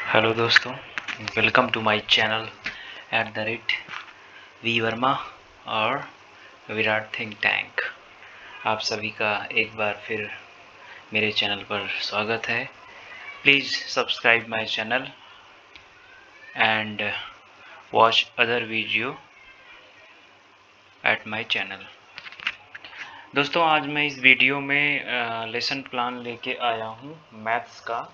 Hello दोस्तों, welcome to my channel @V Verma और Virat think tank. आप सभी का एक बार फिर मेरे चैनल पर स्वागत है। Please subscribe my channel and watch other video at my channel. दोस्तों, आज मैं इस वीडियो में लेसन प्लान लेके आया हूँ मैथ्स का।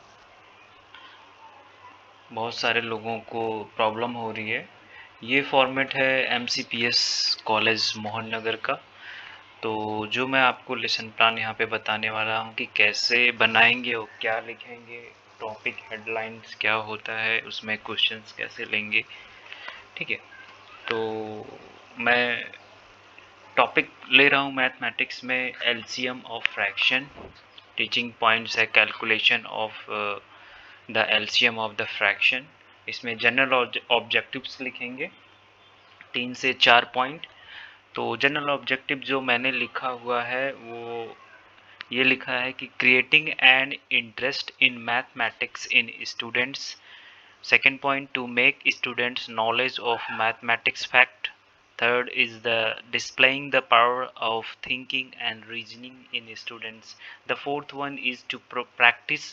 बहुत सारे लोगों को प्रॉब्लम हो रही है। ये फॉर्मेट है MCPS कॉलेज मोहन नगर का। तो जो मैं आपको लेसन प्लान यहाँ पे बताने वाला हूँ कि कैसे बनाएंगे और क्या लिखेंगे, टॉपिक हेडलाइंस क्या होता है, उसमें क्वेश्चंस कैसे लेंगे। ठीक है, तो मैं टॉपिक ले रहा हूँ मैथमेटिक्स में LCM of fraction. Teaching points है calculation of the LCM of the fraction. इसमें जनरल ऑब्जेक्टिव्स लिखेंगे 3 से 4 पॉइंट। तो जनरल ऑब्जेक्टिव जो मैंने लिखा हुआ है वो ये लिखा है कि creating an interest in mathematics in students. Second point, to make students knowledge of mathematics fact. Third is the displaying the power of thinking and reasoning in students. The fourth one is to practice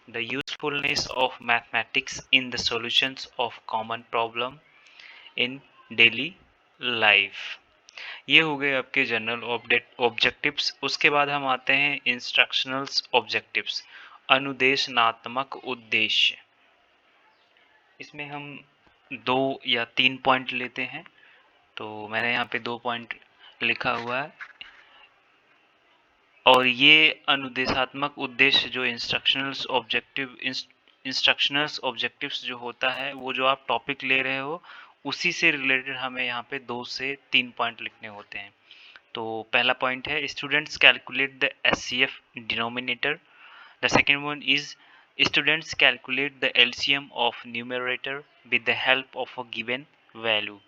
the usefulness of mathematics in the solutions of common problem in daily life. ये हो गए आपके general objectives. उसके बाद हम आते हैं इंस्ट्रक्शनल्स objectives, अनुदेशनात्मक उद्देश्य। इसमें हम 2 या 3 पॉइंट लेते हैं। तो मैंने यहाँ पे 2 पॉइंट लिखा हुआ है। और ये अनुदेशात्मक उद्देश्य जो इंस्ट्रक्शनल्स ऑब्जेक्टिव्स जो होता है, वो जो आप टॉपिक ले रहे हो उसी से रिलेटेड हमें यहाँ पे 2 से 3 पॉइंट लिखने होते हैं। तो पहला पॉइंट है students calculate the SCF denominator. The second one is students calculate the LCM of numerator with the help of a given value.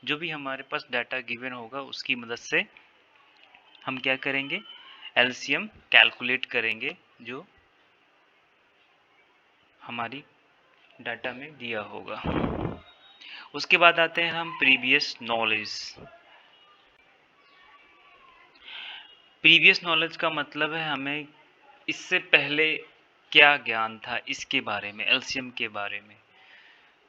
जो भी हमारे पास डाटा गिवन होगा उसकी मदद से हम क्या करेंगे, LCM कैलकुलेट करेंगे जो हमारी डाटा में दिया होगा। उसके बाद आते हैं हम प्रीवियस नॉलेज। प्रीवियस नॉलेज का मतलब है हमें इससे पहले क्या ज्ञान था इसके बारे में, LCM के बारे में।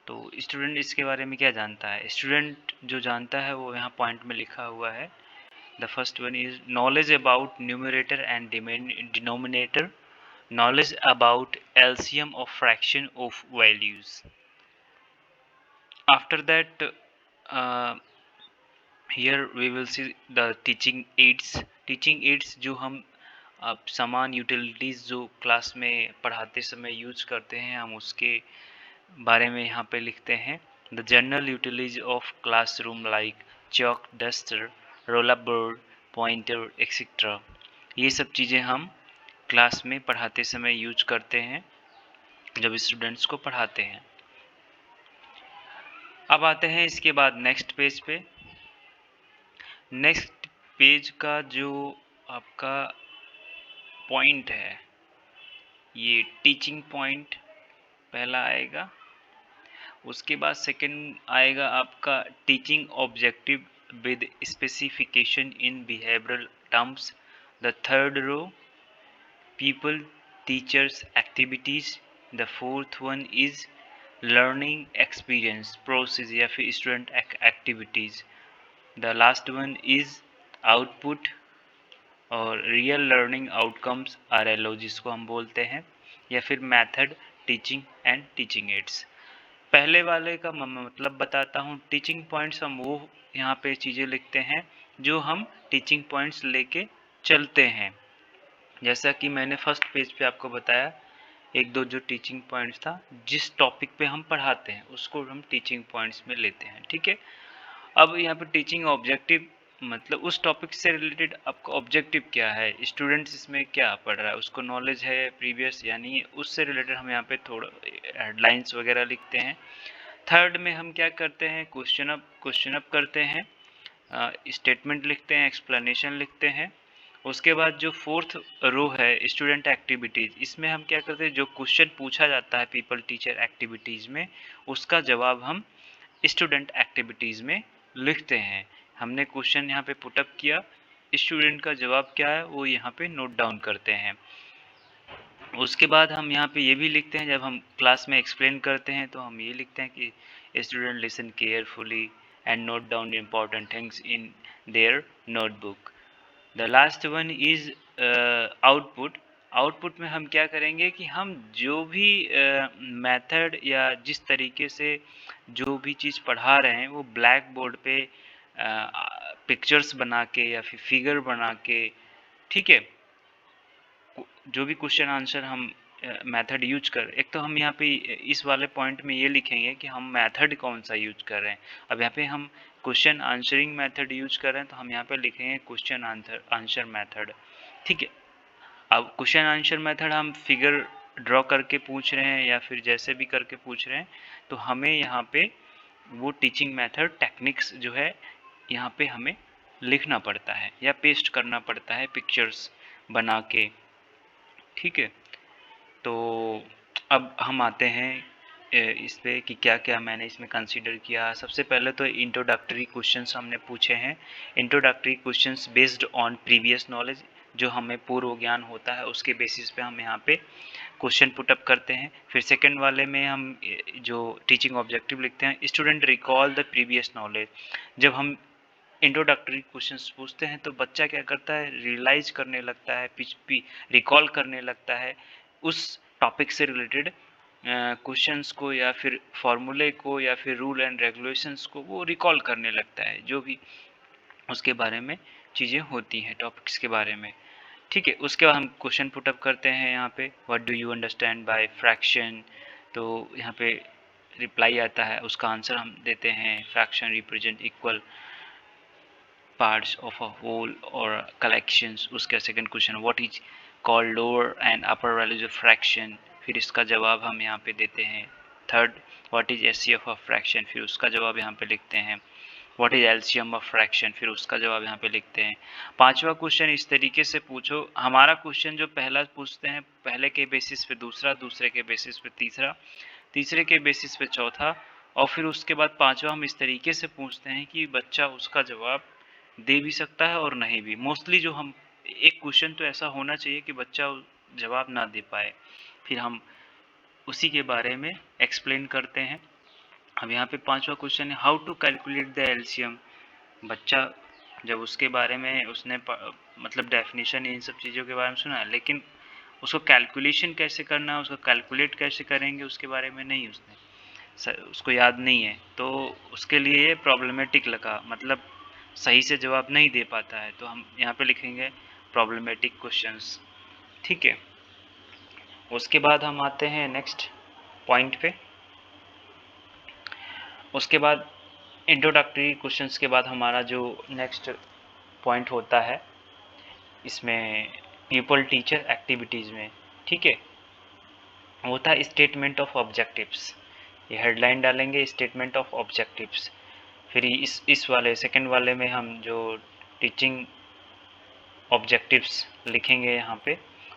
तो स्टूडेंट इसके बारे में क्या जानता है, स्टूडेंट जो जानता है वो यहाँ पॉइंट में लिखा हुआ है। The first one is knowledge about numerator and denominator, knowledge about LCM of fraction of values. After that, uh, here we will see the teaching aids. Teaching aids जो हम समान यूटिलिटीज़ जो क्लास में पढ़ाते समय यूज करते हैं, हम उसके बारे में यहाँ पे लिखते हैं। The general utilities of classroom like chalk, duster, roller board, pointer etcetera. ये सब चीज़ें हम क्लास में पढ़ाते समय यूज करते हैं जब स्टूडेंट्स को पढ़ाते हैं। अब आते हैं इसके बाद नेक्स्ट पेज पे। नेक्स्ट पेज का जो आपका पॉइंट है, ये टीचिंग पॉइंट पहला आएगा। उसके बाद सेकंड आएगा आपका teaching objective with specification in behavioral terms. The third row, people, teachers, activities. The fourth one is learning experience process या फिर student activities. The last one is output और real learning outcomes RLO जिसको हम बोलते हैं, या फिर method, teaching and teaching aids। पहले वाले का मतलब बताता हूँ। टीचिंग पॉइंट्स हम वो यहाँ पे चीज़ें लिखते हैं जो हम टीचिंग पॉइंट्स लेके चलते हैं। जैसा कि मैंने फर्स्ट पेज पे आपको बताया, एक दो जो टीचिंग पॉइंट्स था, जिस टॉपिक पे हम पढ़ाते हैं उसको हम टीचिंग पॉइंट्स में लेते हैं। ठीक है, अब यहाँ पे टीचिंग ऑब्जेक्टिव मतलब उस टॉपिक से रिलेटेड आपका ऑब्जेक्टिव क्या है, स्टूडेंट्स इसमें क्या पढ़ रहा है, उसको नॉलेज है प्रीवियस यानी उससे रिलेटेड हम यहाँ पे थोड़ा हेडलाइंस वगैरह लिखते हैं। थर्ड में हम क्या करते हैं, क्वेश्चन अप करते हैं, स्टेटमेंट लिखते हैं, एक्सप्लेनेशन लिखते हैं। उसके बाद जो फोर्थ रो है स्टूडेंट एक्टिविटीज़, इसमें हम क्या करते हैं, जो क्वेश्चन पूछा जाता है पीपल टीचर एक्टिविटीज़ में, उसका जवाब हम स्टूडेंट एक्टिविटीज़ में लिखते हैं। हमने क्वेश्चन यहाँ पे पुटअप किया, स्टूडेंट का जवाब क्या है वो यहाँ पे नोट डाउन करते हैं। उसके बाद हम यहाँ पे ये भी लिखते हैं, जब हम क्लास में एक्सप्लेन करते हैं तो हम ये लिखते हैं कि student listen carefully and note down important things in their notebook. The last one is output. Output में हम क्या करेंगे कि हम जो भी मेथड या जिस तरीके से जो भी चीज़ पढ़ा रहे हैं वो ब्लैक बोर्ड पे पिक्चर्स बना के या फिर फिगर बना के, ठीक है, जो भी क्वेश्चन आंसर हम मेथड यूज कर, एक तो हम यहाँ पे इस वाले पॉइंट में ये लिखेंगे कि हम मेथड कौन सा यूज कर रहे हैं। अब यहाँ पे हम क्वेश्चन आंसरिंग मेथड यूज कर रहे हैं तो हम यहाँ पे लिखेंगे क्वेश्चन आंसर मेथड, ठीक है। अब क्वेश्चन आंसर मेथड हम फिगर ड्रॉ करके पूछ रहे हैं या फिर जैसे भी करके पूछ रहे हैं, तो हमें यहाँ पे वो टीचिंग मेथड टेक्निक्स जो है यहाँ पे हमें लिखना पड़ता है या पेस्ट करना पड़ता है पिक्चर्स बना के, ठीक है। तो अब हम आते हैं इस पे कि क्या क्या मैंने इसमें कंसीडर किया। सबसे पहले तो इंट्रोडक्टरी क्वेश्चंस हमने पूछे हैं। Introductory questions based on previous knowledge, जो हमें पूर्व ज्ञान होता है उसके बेसिस पे हम यहाँ पे क्वेश्चन पुटअप करते हैं। फिर सेकंड वाले में हम जो टीचिंग ऑब्जेक्टिव लिखते हैं, student recall the previous knowledge. जब हम इंट्रोडक्टरी क्वेश्चंस पूछते हैं तो बच्चा क्या करता है, रियलाइज करने लगता है, रिकॉल करने लगता है उस टॉपिक से रिलेटेड क्वेश्चंस को या फिर फॉर्मूले को या फिर रूल एंड रेगुलेशंस को वो रिकॉल करने लगता है, जो भी उसके बारे में चीज़ें होती हैं टॉपिक्स के बारे में, ठीक है। उसके बाद हम क्वेश्चन पुटअप करते हैं यहाँ पे, what do you understand by fraction. तो यहाँ पे रिप्लाई आता है, उसका आंसर हम देते हैं, fraction represent equal parts of a whole or collections। उसका second question, what is called lower and upper values of fraction, फिर इसका जवाब हम यहाँ पे देते हैं। Third, what is HCF of fraction, फिर उसका जवाब यहाँ पे लिखते हैं। What is LCM of fraction, फिर उसका जवाब यहाँ पे लिखते हैं। पांचवा क्वेश्चन इस तरीके से पूछो, हमारा क्वेश्चन जो पहला पूछते हैं पहले के बेसिस पे दूसरा, दूसरे के बेसिस पे तीसरा, तीसरे के बेसिस पे चौथा, और फिर उसके बाद पांचवा हम इस तरीके से पूछते हैं कि बच्चा उसका जवाब दे भी सकता है और नहीं भी। मोस्टली जो हम एक क्वेश्चन तो ऐसा होना चाहिए कि बच्चा जवाब ना दे पाए, फिर हम उसी के बारे में एक्सप्लेन करते हैं। अब यहाँ पे पांचवा क्वेश्चन है, how to calculate the LCM. बच्चा जब उसके बारे में उसने मतलब डेफिनेशन इन सब चीज़ों के बारे में सुना है, लेकिन उसको कैलकुलेशन कैसे करना है, उसको कैलकुलेट कैसे करेंगे उसके बारे में नहीं उसको याद नहीं है, तो उसके लिए ये प्रॉब्लमेटिक लगा, मतलब सही से जवाब नहीं दे पाता है, तो हम यहाँ पे लिखेंगे प्रॉब्लमेटिक क्वेश्चंस, ठीक है। उसके बाद हम आते हैं नेक्स्ट पॉइंट पे। उसके बाद इंट्रोडक्टरी क्वेश्चंस के बाद हमारा जो नेक्स्ट पॉइंट होता है इसमें पीपल टीचर एक्टिविटीज़ में, ठीक है, होता है स्टेटमेंट ऑफ ऑब्जेक्टिव्स। ये हेडलाइन डालेंगे स्टेटमेंट ऑफ ऑब्जेक्टिव्स। फिर इस वाले सेकंड वाले में हम जो टीचिंग ऑब्जेक्टिव्स लिखेंगे यहाँ पे,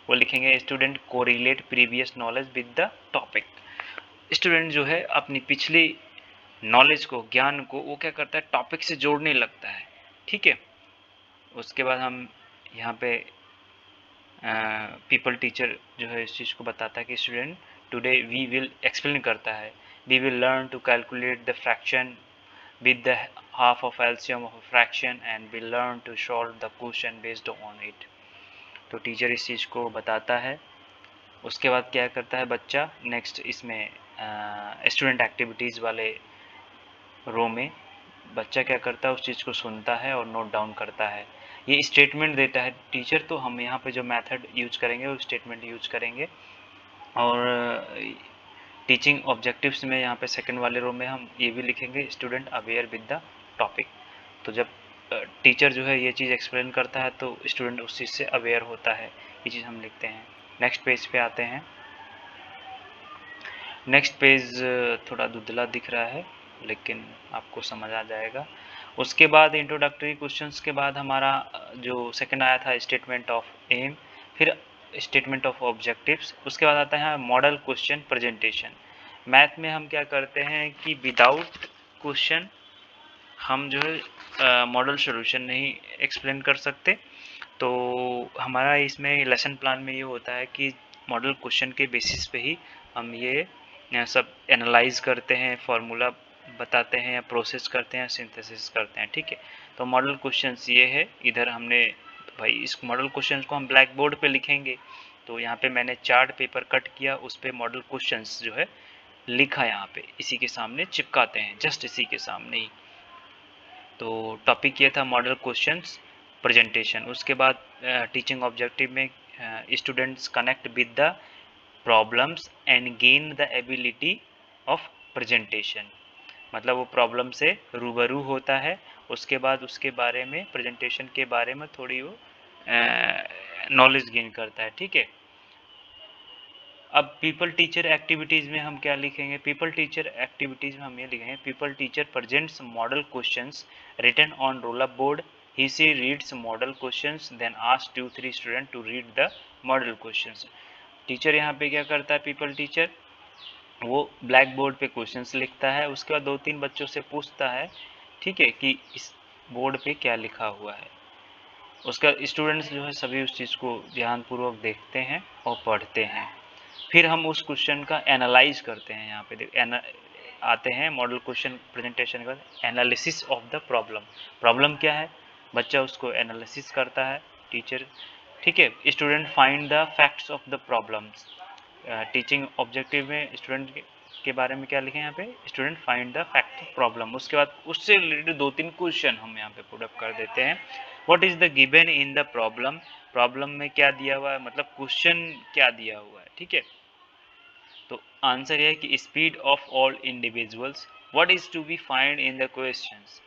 वो लिखेंगे student correlate previous knowledge with the topic. Student जो है अपनी पिछली नॉलेज को, ज्ञान को, वो क्या करता है, टॉपिक से जोड़ने लगता है, ठीक है। उसके बाद हम यहाँ पे पीपल टीचर जो है इस चीज़ को बताता है कि student today we will explain करता है, we will learn to calculate the fraction with the half of LCM of a fraction and we learn to solve the question based on it। तो टीचर इस चीज़ को बताता है। उसके बाद क्या करता है बच्चा, नेक्स्ट इसमें स्टूडेंट एक्टिविटीज़ वाले रो में बच्चा क्या करता है, उस चीज़ को सुनता है और नोट डाउन करता है। ये स्टेटमेंट देता है टीचर, तो हम यहाँ पे जो मेथड यूज करेंगे वो स्टेटमेंट यूज करेंगे। और टीचिंग ऑब्जेक्टिव्स में यहाँ पे सेकंड वाले रो में हम ये भी लिखेंगे student aware with the topic. तो जब टीचर जो है ये चीज़ एक्सप्लेन करता है तो स्टूडेंट उस चीज़ से अवेयर होता है, ये चीज़ हम लिखते हैं। नेक्स्ट पेज पे आते हैं। नेक्स्ट पेज थोड़ा धुंधला दिख रहा है लेकिन आपको समझ आ जाएगा। उसके बाद इंट्रोडक्टरी क्वेश्चंस के बाद हमारा जो सेकंड आया था स्टेटमेंट ऑफ एम, फिर स्टेटमेंट ऑफ ऑब्जेक्टिव्स, उसके बाद आता है मॉडल क्वेश्चन प्रेजेंटेशन। मैथ में हम क्या करते हैं कि विदाउट क्वेश्चन हम जो है मॉडल सॉल्यूशन नहीं एक्सप्लेन कर सकते। तो हमारा इसमें लेसन प्लान में ये होता है कि मॉडल क्वेश्चन के बेसिस पे ही हम ये सब एनालाइज करते हैं, फार्मूला बताते हैं या प्रोसेस करते हैं, सिंथेसिस करते हैं। ठीक है, तो मॉडल क्वेश्चंस ये है। इधर हमने भाई इस मॉडल क्वेश्चंस को हम ब्लैक बोर्ड पे लिखेंगे, तो यहाँ पे मैंने चार्ट पेपर कट किया, उस पे मॉडल क्वेश्चंस जो है लिखा, यहाँ पे इसी के सामने चिपकाते हैं, जस्ट इसी के सामने ही। तो टॉपिक ये था मॉडल क्वेश्चंस प्रेजेंटेशन। उसके बाद टीचिंग ऑब्जेक्टिव में students connect with the problems and gain the ability of presentation, मतलब वो प्रॉब्लम से रूबरू होता है, उसके बाद उसके बारे में प्रेजेंटेशन के बारे में थोड़ी वो नॉलेज गेन करता है। ठीक है, अब पीपल टीचर एक्टिविटीज़ में हम क्या लिखेंगे? पीपल टीचर एक्टिविटीज़ में हम ये लिखेंगे, pupil teacher presents model questions written on roll up board, he see reads model questions then ask 2-3 student to read the model questions. Teacher यहाँ पे क्या करता है? पीपल टीचर वो ब्लैक बोर्ड पे क्वेश्चंस लिखता है, उसके बाद 2-3 बच्चों से पूछता है, ठीक है, कि इस बोर्ड पे क्या लिखा हुआ है। उसका स्टूडेंट्स जो है सभी उस चीज़ को ध्यानपूर्वक देखते हैं और पढ़ते हैं। फिर हम उस क्वेश्चन का एनालाइज करते हैं। यहाँ पे आते हैं मॉडल क्वेश्चन प्रेजेंटेशन का analysis of the problem. Problem क्या है, बच्चा उसको एनालिसिस करता है, टीचर। ठीक है, student find the facts of the problems. Teaching objective में स्टूडेंट के बारे में क्या लिखे यहाँ पे? Student find the fact of problem. उसके बाद उससे रिलेटेड 2-3 क्वेश्चन हम यहाँ पे पुट अप कर देते हैं। What is the given in the problem, problem में क्या दिया हुआ है, मतलब क्वेश्चन क्या दिया हुआ है। ठीक है, तो आंसर है कि speed of all individuals, what is to be find in the questions.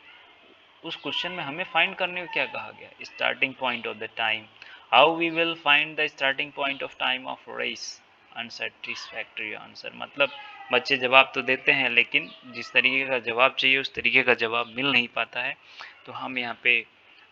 उस क्वेश्चन में हमें फाइंड करने को क्या कहा गया? Starting point of the time, how we will find the starting point of time of race, unsatisfactory answer. मतलब बच्चे जवाब तो देते हैं, लेकिन जिस तरीके का जवाब चाहिए उस तरीके का जवाब मिल नहीं पाता है, तो हम यहाँ पे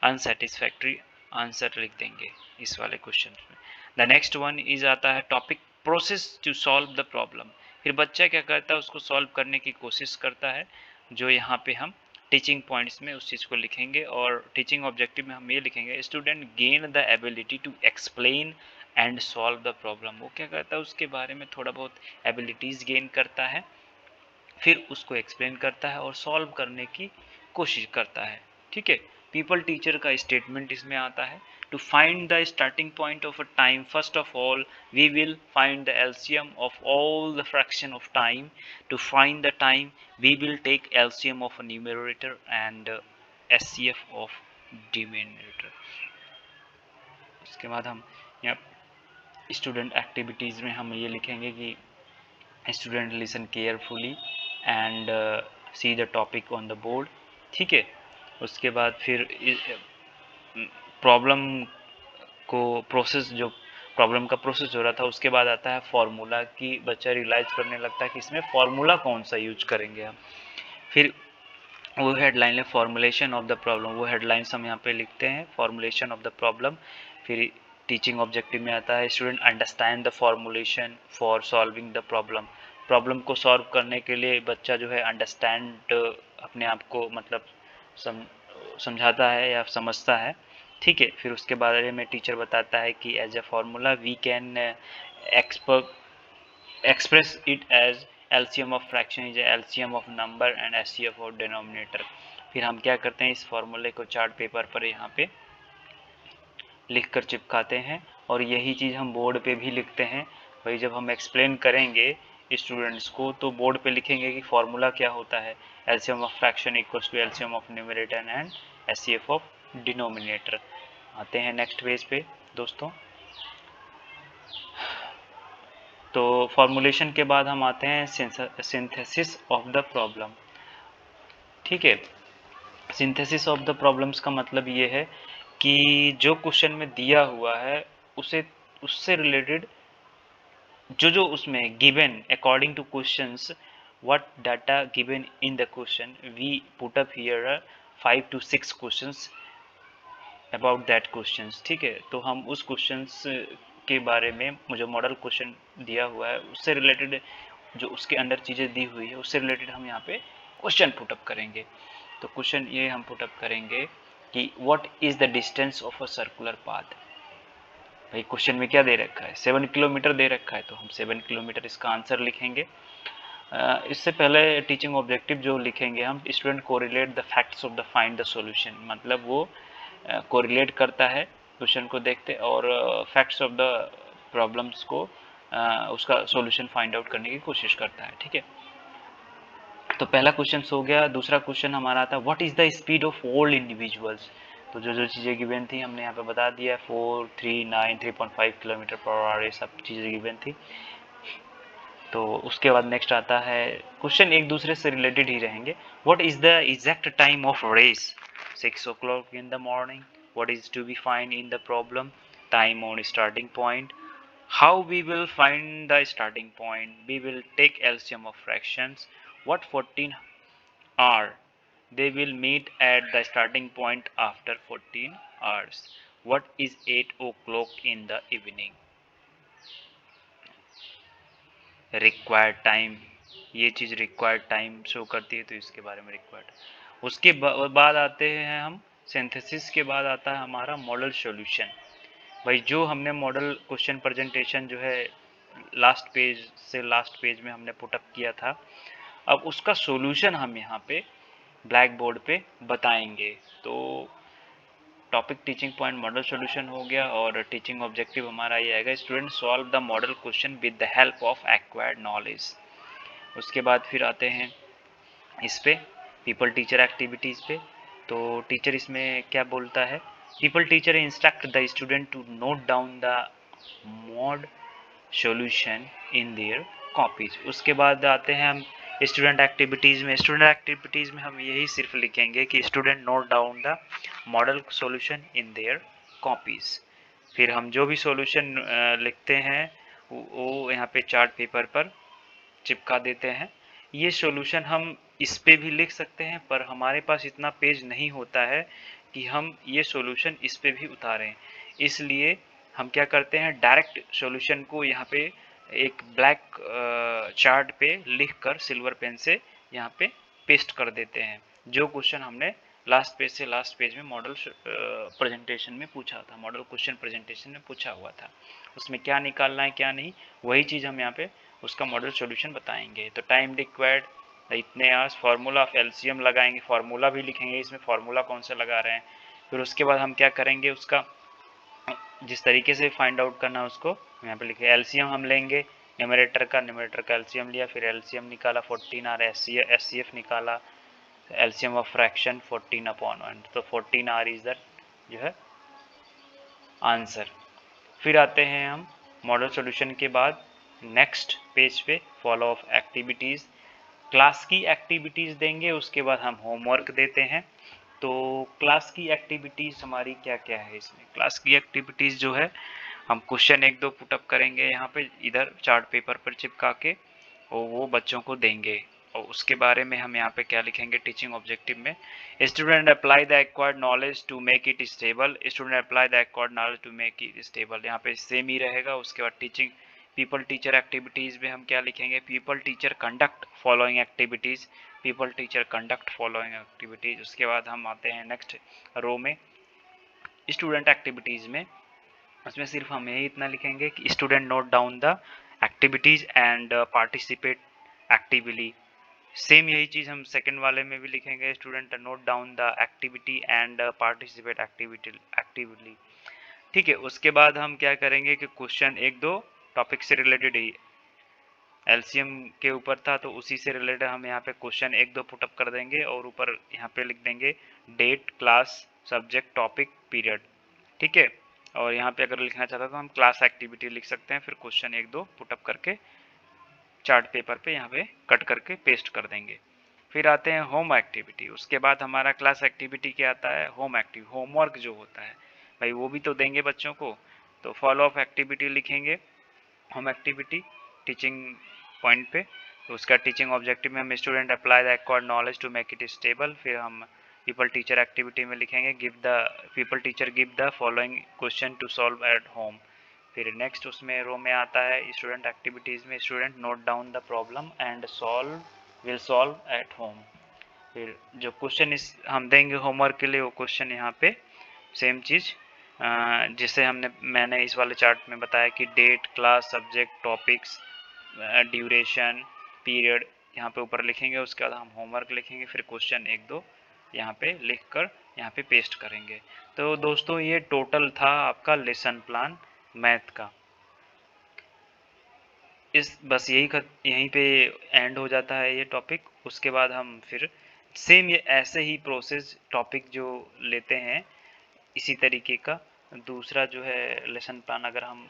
अनसेटिस्फैक्टरी आंसर लिख देंगे इस वाले क्वेश्चन में। द नेक्स्ट वन इज आता है topic process to solve the problem. फिर बच्चा क्या करता है? उसको सॉल्व करने की कोशिश करता है, जो यहाँ पे हम टीचिंग पॉइंट्स में उस चीज़ को लिखेंगे। और टीचिंग ऑब्जेक्टिव में हम ये लिखेंगे, student gain the ability to explain and solve the problem. वो क्या करता है? उसके बारे में थोड़ा बहुत एबिलिटीज़ गेन करता है, फिर उसको एक्सप्लेन करता है और सॉल्व करने की कोशिश करता है। ठीक है, पीपल टीचर का स्टेटमेंट इसमें आता है, to find the starting point of a time first of all we will find the LCM of all the fraction of time, to find the time we will take LCM of a numerator and HCF of denominator. उसके बाद हम यहाँ student activities में हम ये लिखेंगे कि student listen carefully and see the topic on the board. ठीक है, उसके बाद फिर प्रॉब्लम को प्रोसेस, जो प्रॉब्लम का प्रोसेस हो रहा था, उसके बाद आता है फॉर्मूला की बच्चा रियलाइज करने लगता है कि इसमें फॉर्मूला कौन सा यूज करेंगे हम। फिर वो हेडलाइन है फॉर्मुलेशन ऑफ द प्रॉब्लम, वो हेडलाइंस हम यहाँ पे लिखते हैं, फॉर्मुलेशन ऑफ द प्रॉब्लम। फिर टीचिंग ऑब्जेक्टिव में आता है student understand the formulation for solving the problem. Problem को सॉल्व करने के लिए बच्चा जो है अंडरस्टैंड अपने आप को मतलब समझाता है या समझता है। ठीक है, फिर उसके बारे में टीचर बताता है कि as a formula we can express it as LCM of fraction is LCM of number and HCF of denominator। फिर हम क्या करते हैं? इस फॉर्मूले को चार्ट पेपर पर यहाँ पे लिख कर चिपकाते हैं, और यही चीज़ हम बोर्ड पे भी लिखते हैं। भाई जब हम एक्सप्लेन करेंगे स्टूडेंट्स को तो बोर्ड पे लिखेंगे कि फॉर्मूला क्या होता है, LCM of fraction equals to LCM of numerator and HCF of denominator. आते हैं नेक्स्ट पेज पे दोस्तों। तो फॉर्मुलेशन के बाद हम आते हैं सिंथेसिस ऑफ द प्रॉब्लम। ठीक है, सिंथेसिस ऑफ द प्रॉब्लम्स का मतलब ये है कि जो क्वेश्चन में दिया हुआ है उसे उससे रिलेटेड जो उसमें given according to questions, what data given in the question we put up here 5 to 6 questions about that questions, ठीक है। तो हम उस क्वेश्चंस के बारे में, मुझे मॉडल क्वेश्चन दिया हुआ है उससे रिलेटेड, जो उसके अंदर चीज़ें दी हुई है उससे रिलेटेड हम यहाँ पे क्वेश्चन पुटअप करेंगे। तो क्वेश्चन ये हम पुटअप करेंगे कि what is the distance of a circular path. भाई क्वेश्चन में क्या दे रखा है, 7 किलोमीटर दे रखा है, तो हम 7 किलोमीटर इसका आंसर लिखेंगे। इससे पहले टीचिंग ऑब्जेक्टिव जो लिखेंगे हम, student correlate the facts of the find the solution, मतलब वो कोरिलेट करता है क्वेश्चन को देखते और फैक्ट्स ऑफ द प्रॉब्लम्स को उसका सॉल्यूशन फाइंड आउट करने की कोशिश करता है, ठीक है। तो पहला क्वेश्चन हो गया। दूसरा क्वेश्चन हमारा था what is the speed of all individuals. तो जो जो चीज़ें गिवन थी हमने यहाँ पे बता दिया, 4, 3, 9, 3.5 किलोमीटर पर आवर, ये सब चीज़ें गिवन थी। तो उसके बाद नेक्स्ट आता है क्वेश्चन एक दूसरे से रिलेटेड ही रहेंगे। What is the exact time of race, 6 o'clock in the morning. What is to be find in the problem? Time on starting point. How we will find the starting point? We will take LCM of fractions. What 14 are? They will meet at the starting point after 14 hours. What is 8 o'clock in the evening? Required time, ये चीज़ required time show करती है, तो इसके बारे में required. उसके बाद आते हैं हम सिंथेसिस के बाद आता है हमारा मॉडल सॉल्यूशन। भाई जो हमने मॉडल क्वेश्चन प्रेजेंटेशन जो है लास्ट पेज से लास्ट पेज में हमने पुटअप किया था, अब उसका सॉल्यूशन हम यहाँ पे ब्लैक बोर्ड पे बताएंगे। तो topic teaching point model solution हो गया और टीचिंग ऑब्जेक्टिव हमारा ये आएगा student solve the model question with the help of acquired knowledge. उसके बाद फिर आते हैं इस पे पीपल टीचर एक्टिविटीज़ पे। तो टीचर इसमें क्या बोलता है, pupil teacher instruct the student to note down the mod solution in their copies. उसके बाद आते हैं हम स्टूडेंट एक्टिविटीज़ में। स्टूडेंट एक्टिविटीज़ में हम यही सिर्फ लिखेंगे कि student note down the model solution in their copies. फिर हम जो भी सॉल्यूशन लिखते हैं वो यहाँ पे चार्ट पेपर पर चिपका देते हैं। ये सॉल्यूशन हम इस पे भी लिख सकते हैं, पर हमारे पास इतना पेज नहीं होता है कि हम ये सॉल्यूशन इस पे भी उतारें, इसलिए हम क्या करते हैं डायरेक्ट सॉल्यूशन को यहाँ पे एक ब्लैक चार्ट पे लिखकर सिल्वर पेन से यहाँ पे पेस्ट कर देते हैं। जो क्वेश्चन हमने लास्ट पेज से लास्ट पेज में मॉडल प्रेजेंटेशन में पूछा था, मॉडल क्वेश्चन प्रेजेंटेशन में पूछा हुआ था, उसमें क्या निकालना है क्या नहीं, वही चीज़ हम यहाँ पे उसका मॉडल सॉल्यूशन बताएंगे। तो टाइम रिक्वायर्ड इतने आवर्स, फार्मूला ऑफ एलसीएम लगाएंगे, फार्मूला भी लिखेंगे इसमें, फार्मूला कौन सा लगा रहे हैं। फिर उसके बाद हम क्या करेंगे, उसका जिस तरीके से फाइंड आउट करना है उसको यहाँ पे लिखे। एलसीएम हम लेंगे न्यूमरेटर का एलसीएम लिया, फिर एलसीएम निकाला 14 आर, एचसीएफ निकाला, एलसीएम ऑफ फ्रैक्शन 14/1, तो 14 आर इज द जो है आंसर। फिर आते हैं हम मॉडल सॉल्यूशन के बाद नेक्स्ट पेज पे फॉलो ऑफ एक्टिविटीज़। क्लास की एक्टिविटीज़ देंगे, उसके बाद हम होमवर्क देते हैं। तो क्लास की एक्टिविटीज़ हमारी क्या क्या है इसमें, क्लास की एक्टिविटीज़ जो है हम क्वेश्चन 1-2 पुटअप करेंगे यहाँ पे इधर चार्ट पेपर पर चिपका के, और वो बच्चों को देंगे। और उसके बारे में हम यहाँ पे क्या लिखेंगे टीचिंग ऑब्जेक्टिव में, student apply the acquired knowledge to make it stable. Student apply the acquired knowledge to make it stable, यहाँ पे सेम ही रहेगा। उसके बाद टीचिंग पीपल टीचर एक्टिविटीज़ में हम क्या लिखेंगे, pupil teacher conduct following activities, people teacher conduct following activities. उसके बाद हम आते हैं नेक्स्ट रो में स्टूडेंट एक्टिविटीज़ में, उसमें सिर्फ हम यही इतना लिखेंगे कि student note down the activities and participate actively. Same यही चीज़ हम सेकंड वाले में भी लिखेंगे, student note down the activity and participate actively. ठीक है। उसके बाद हम क्या करेंगे कि क्वेश्चन 1-2 टॉपिक से रिलेटेड ही एलसीएम के ऊपर था, तो उसी से रिलेटेड हम यहाँ पे क्वेश्चन 1-2 पुटअप कर देंगे और ऊपर यहाँ पे लिख देंगे date, class, subject, topic, period. ठीक है। और यहाँ पे अगर लिखना चाहता तो हम क्लास एक्टिविटी लिख सकते हैं, फिर क्वेश्चन 1-2 पुटअप करके चार्ट पेपर पे यहाँ पे कट करके पेस्ट कर देंगे। फिर आते हैं होम एक्टिविटी। उसके बाद हमारा क्लास एक्टिविटी क्या आता है, होम एक्टिविटी, होमवर्क जो होता है भाई वो भी तो देंगे बच्चों को। तो फॉलो ऑफ एक्टिविटी लिखेंगे होम एक्टिविटी टीचिंग पॉइंट पे। तो उसका टीचिंग ऑब्जेक्टिव में हम student apply the acquired knowledge to make it stable, फिर हम पीपल टीचर एक्टिविटी में लिखेंगे pupil teacher give the following question to solve at home. फिर नेक्स्ट उसमें रो में आता है स्टूडेंट एक्टिविटीज़ में student note down the problem and will solve at home. फिर जो क्वेश्चन इस हम देंगे होमवर्क के लिए वो क्वेश्चन यहाँ पे सेम चीज़ जिसे मैंने इस वाले चार्ट में बताया कि date, class, subject, topics, duration, period यहाँ पे ऊपर लिखेंगे। उसके बाद हम होमवर्क लिखेंगे, फिर क्वेश्चन 1-2 यहाँ पे लिख कर यहाँ पे पेस्ट करेंगे। तो दोस्तों ये टोटल था आपका लेसन प्लान मैथ का। बस यहीं पे एंड हो जाता है ये टॉपिक। उसके बाद हम फिर सेम ये ऐसे ही प्रोसेस टॉपिक जो लेते हैं इसी तरीके का दूसरा जो है लेसन प्लान अगर हम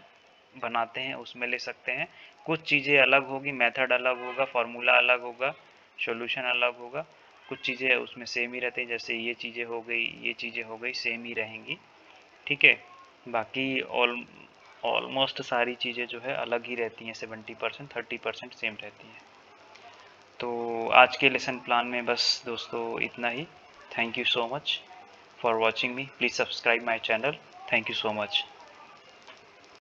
बनाते हैं उसमें ले सकते हैं। कुछ चीज़ें अलग होगी, मेथड अलग होगा, फार्मूला अलग होगा, सॉल्यूशन अलग होगा। कुछ चीज़ें उसमें सेम ही रहती हैं, जैसे ये चीज़ें हो गई, ये चीज़ें हो गई, सेम ही रहेंगी। ठीक है, बाकी ऑलमोस्ट सारी चीज़ें जो है अलग ही रहती हैं, 70% 30% सेम रहती हैं। तो आज के लेसन प्लान में बस दोस्तों इतना ही। Thank you so much for watching me. Please subscribe my channel. Thank you so much.